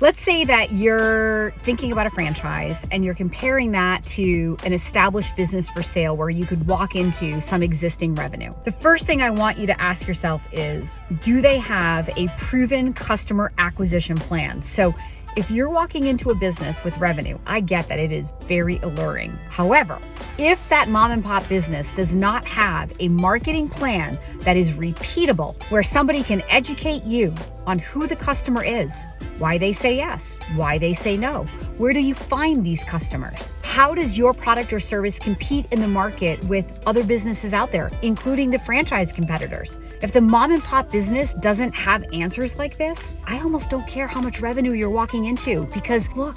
Let's say that you're thinking about a franchise and you're comparing that to an established business for sale where you could walk into some existing revenue. The first thing I want you to ask yourself is, do they have a proven customer acquisition plan? So if you're walking into a business with revenue, I get that it is very alluring. However, if that mom and pop business does not have a marketing plan that is repeatable, where somebody can educate you on who the customer is, why they say yes, why they say no, where do you find these customers? How does your product or service compete in the market with other businesses out there, including the franchise competitors? If the mom and pop business doesn't have answers like this, I almost don't care how much revenue you're walking into, because look,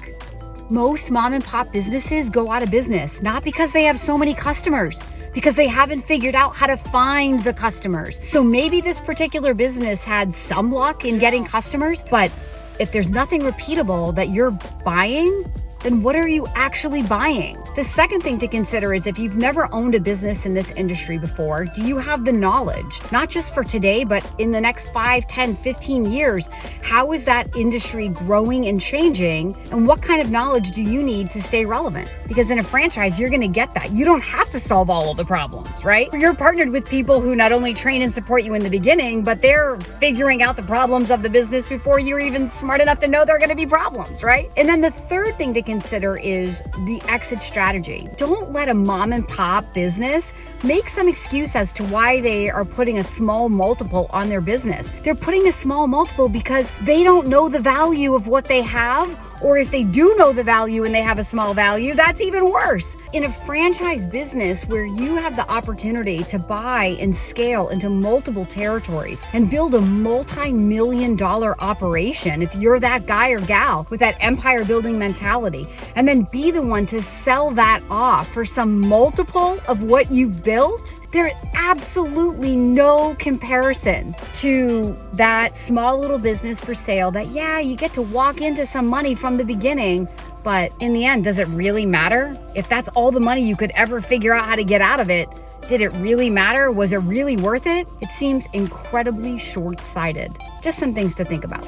most mom and pop businesses go out of business, not because they have so many customers, because they haven't figured out how to find the customers. So maybe this particular business had some luck in getting customers, but if there's nothing repeatable that you're buying, then what are you actually buying? The second thing to consider is, if you've never owned a business in this industry before, do you have the knowledge, not just for today, but in the next 5, 10, 15 years? How is that industry growing and changing? And what kind of knowledge do you need to stay relevant? Because in a franchise, you're gonna get that. You don't have to solve all of the problems, right? You're partnered with people who not only train and support you in the beginning, but they're figuring out the problems of the business before you're even smart enough to know there are gonna be problems, right? And then the third thing to consider is the exit strategy. Don't let a mom and pop business make some excuse as to why they are putting a small multiple on their business. They're putting a small multiple because they don't know the value of what they have, or if they do know the value and they have a small value, that's even worse. In a franchise business where you have the opportunity to buy and scale into multiple territories and build a multi-million-dollar operation, if you're that guy or gal with that empire building mentality, and then be the one to sell that off for some multiple of what you've built, there's absolutely no comparison to that small little business for sale that, yeah, you get to walk into some money from the beginning, but in the end, does it really matter? If that's all the money you could ever figure out how to get out of it, did it really matter? Was it really worth it? It seems incredibly short-sighted. Just some things to think about.